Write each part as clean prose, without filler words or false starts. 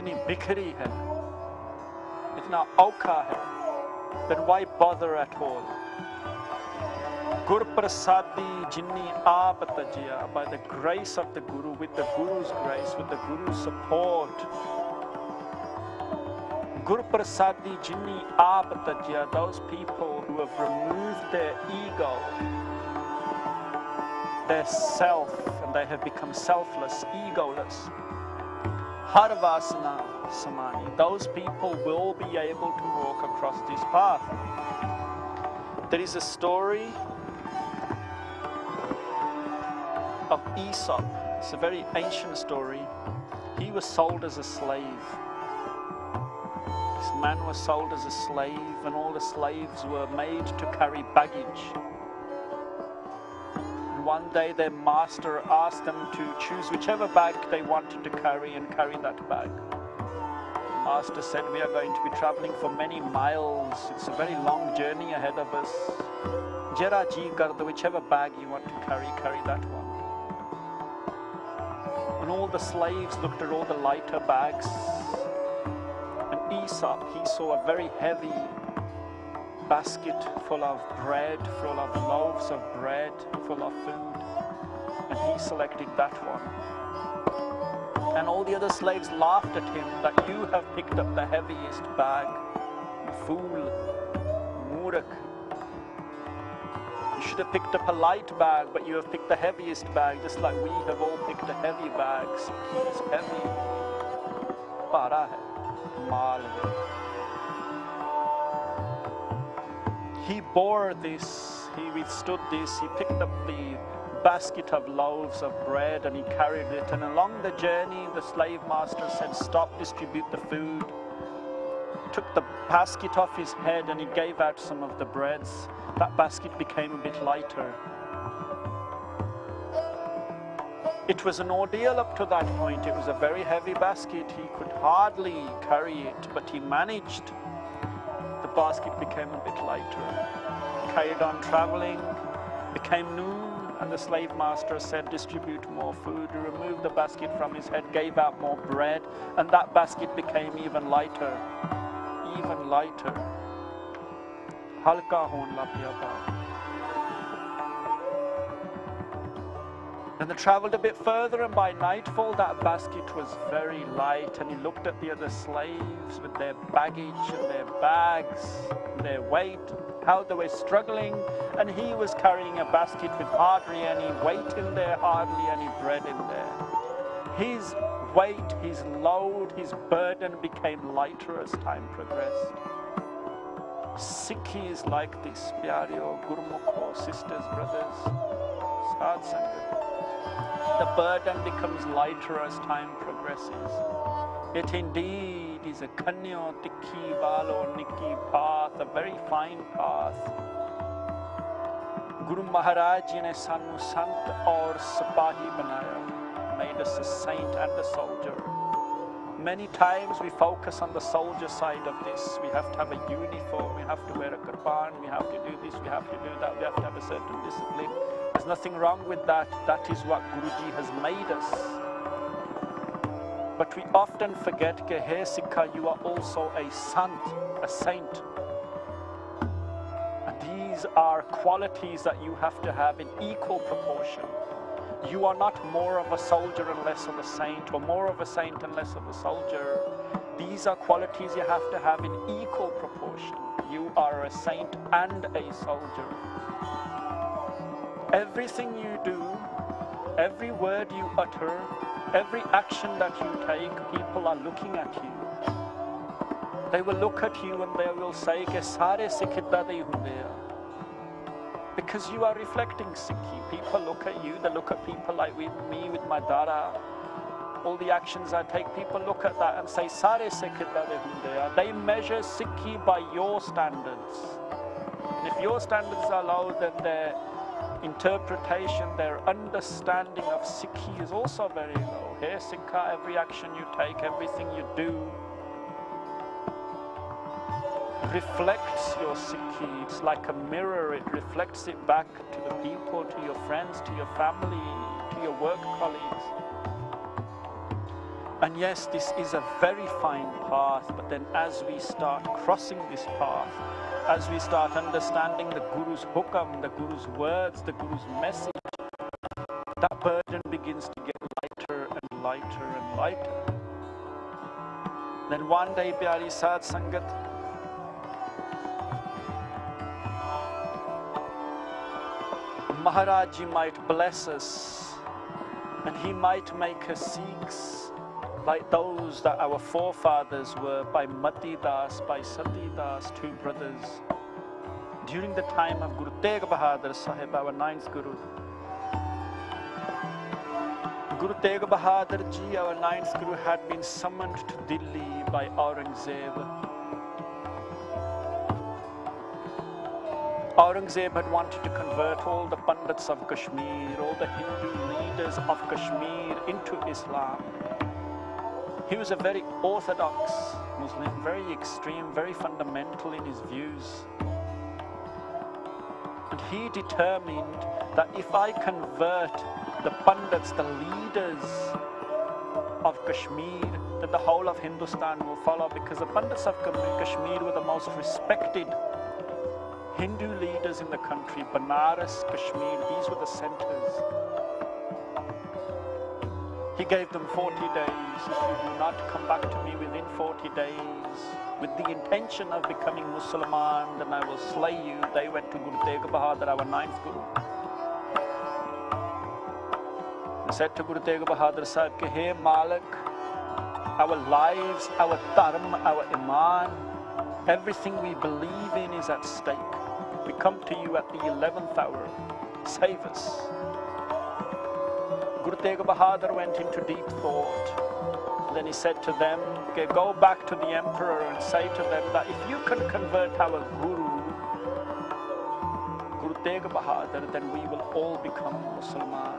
इतनी बिखरी है, इतना औखा है, then why bother at all? Gur prasadi jinni aap tajiya, by the grace of the Guru, with the Guru's grace, with the Guru's support. Gur prasadi jinni aap tajiya, those people who have removed their ego, their self, and they have become selfless, egoless. Har vasana samani, those people will be able to walk across this path. There is a story of Aesop. It's a very ancient story. He was sold as a slave. This man was sold as a slave, and all the slaves were made to carry baggage. And one day their master asked them to choose whichever bag they wanted to carry and carry that bag. The master said, "We are going to be traveling for many miles. It's a very long journey ahead of us. Jara ji kardo, whichever bag you want to carry, carry that one." And all the slaves looked at all the lighter bags. And Aesop, he saw a very heavy basket full of bread, full of loaves of bread, full of food. And he selected that one. And all the other slaves laughed at him that you have picked up the heaviest bag. You fool, Murak. You should have picked up a light bag, but you have picked the heaviest bag, just like we have all picked a heavy bag. Sikhi is heavy. Para hai, mal hai. He bore this, he withstood this, he picked up the basket of loaves of bread and he carried it, and along the journey the slave master said, "Stop, distribute the food." Took the basket off his head and he gave out some of the breads. That basket became a bit lighter. It was an ordeal up to that point. It was a very heavy basket. He could hardly carry it, but he managed. The basket became a bit lighter. Carried on traveling, became noon, and the slave master said, "Distribute more food." He removed the basket from his head, gave out more bread, and that basket became even lighter. Even lighter. Halka hon la piya baat. And they travelled a bit further, and by nightfall that basket was very light, and he looked at the other slaves with their baggage and their bags, and their weight, how they were struggling, and he was carrying a basket with hardly any weight in there, hardly any bread in there. His weight, his load, his burden became lighter as time progressed. Sikhi is like this, pyareo, Gurmukho, sisters, brothers, Sadh Sangat. The burden becomes lighter as time progresses. It indeed is a kanyo, tikhi, balo, nikki path, a very fine path. Guru Maharaj ji ne sanu sant aur sipahi banaya, made us a saint and a soldier. Many times we focus on the soldier side of this. We have to have a uniform, we have to wear a kirtan, we have to do this, we have to do that, we have to have a certain discipline. There's nothing wrong with that. That is what Guruji has made us. But we often forget that, hey Sikha, you are also a sant, a saint. And these are qualities that you have to have in equal proportion. You are not more of a soldier and less of a saint, or more of a saint and less of a soldier. These are qualities you have to have in equal proportion. You are a saint and a soldier. Everything you do, every word you utter, every action that you take, people are looking at you. They will look at you and they will say ke sare Sikh idda de hunde a. Because you are reflecting Sikhi. People look at you, they look at people like me with my dara. All the actions I take, people look at that and say, Sare Sikh idda de hunde a. They measure Sikhi by your standards. And if your standards are low, then their interpretation, their understanding of Sikhi is also very low. Here, Sikha, every action you take, everything you do, reflects your Sikhi. It's like a mirror. It reflects it back to the people, to your friends, to your family, to your work colleagues. And yes, this is a very fine path, but then as we start crossing this path, as we start understanding the Guru's hukam, the Guru's words, the Guru's message, that burden begins to get lighter and lighter and lighter. Then one day, Pyari Sad Sangat, Maharaj Ji might bless us and he might make us Sikhs like those that our forefathers were, by Mati Das, by Sati Das, two brothers. During the time of Guru Tegh Bahadur Sahib, our ninth Guru. Guru Tegh Bahadur Ji, our ninth Guru, had been summoned to Delhi by Aurangzeb. Aurangzeb had wanted to convert all the Pandits of Kashmir, all the Hindu leaders of Kashmir into Islam. He was a very orthodox Muslim, very extreme, very fundamental in his views. And he determined that if I convert the Pandits, the leaders of Kashmir, then the whole of Hindustan will follow, because the Pandits of Kashmir were the most respected Hindu leaders in the country. Banaras, Kashmir, these were the centers. He gave them 40 days. If you do not come back to me within 40 days with the intention of becoming Musliman, then I will slay you. They went to Guru Tegh Bahadur, our ninth Guru. They said to Guru Tegh Bahadur Sahib, "Hey Malik, our lives, our dharm, our iman, everything we believe in is at stake. We come to you at the 11th hour. Save us." Guru Tegh Bahadur went into deep thought. Then he said to them, "Okay, go back to the emperor and say to them that if you can convert our Guru, Guru Tegh Bahadur, then we will all become Musliman."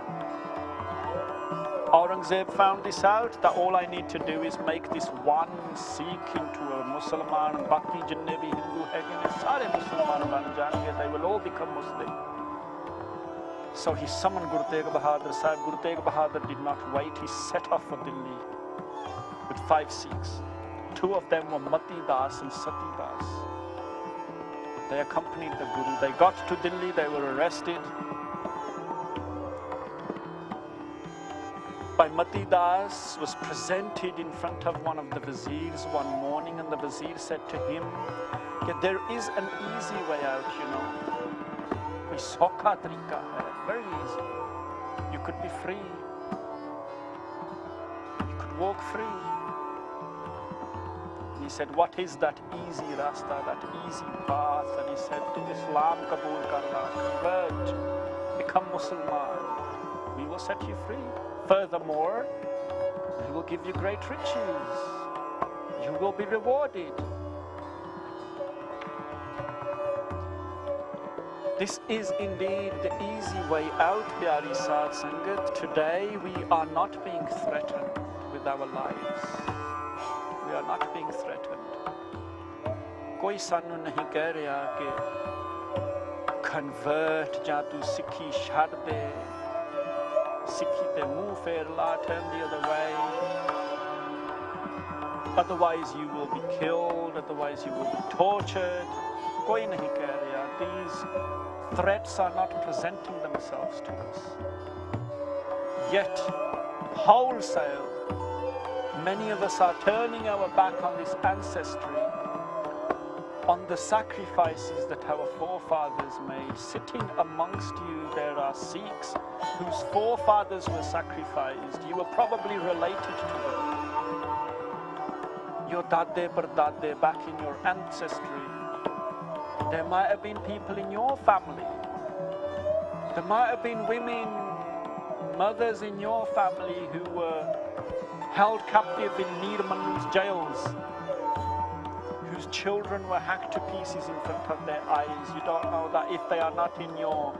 Aurangzeb found this out, that all I need to do is make this one Sikh into a Musliman, and baki jinne bhi Hindu hain ne sare Musliman ban jange, they will all become Muslim. So he summoned Guru Tegh Bahadur Sahib. Guru Tegh Bahadur did not wait. He set off for Delhi with 5 Sikhs. 2 of them were Mati Das and Sati Das. They accompanied the Guru. They got to Delhi, they were arrested. Bhai Mati Das was presented in front of one of the viziers one morning, and the vizier said to him, "There is an easy way out, you know. Koi sokha tarika hai, very easy. You could be free. You could walk free." And he said, "What is that easy rasta, that easy path?" And he said, "To Islam kabool karna, convert, become Musliman. We will set you free. Furthermore, we will give you great riches. You will be rewarded." This is indeed the easy way out, Pyari Sad Sangat. Today we are not being threatened with our lives. We are not being threatened. Koi sanu nahi keh raha ke convert ja tu Sikhi chhad de. Sikhi te muh fer la, turn the other way. Otherwise you will be killed, otherwise you will be tortured. Koi nahi keh raha. These threats are not presenting themselves to us. Yet, wholesale, many of us are turning our back on this ancestry, on the sacrifices that our forefathers made. Sitting amongst you, there are Sikhs whose forefathers were sacrificed. You were probably related to them. Your dade pardade, back in your ancestry. There might have been people in your family. There might have been women, mothers in your family who were held captive in Nirman's jails, whose children were hacked to pieces in front of their eyes. You don't know that if they are not in your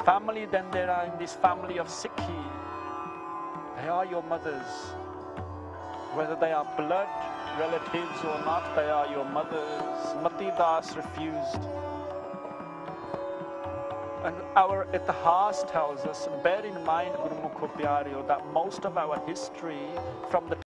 family, then they are in this family of Sikhi. They are your mothers. Whether they are blood relatives or not, they are your mothers. Mati Das refused. And our Itihas tells us, and bear in mind, Gurumukho Pyareo, that most of our history from the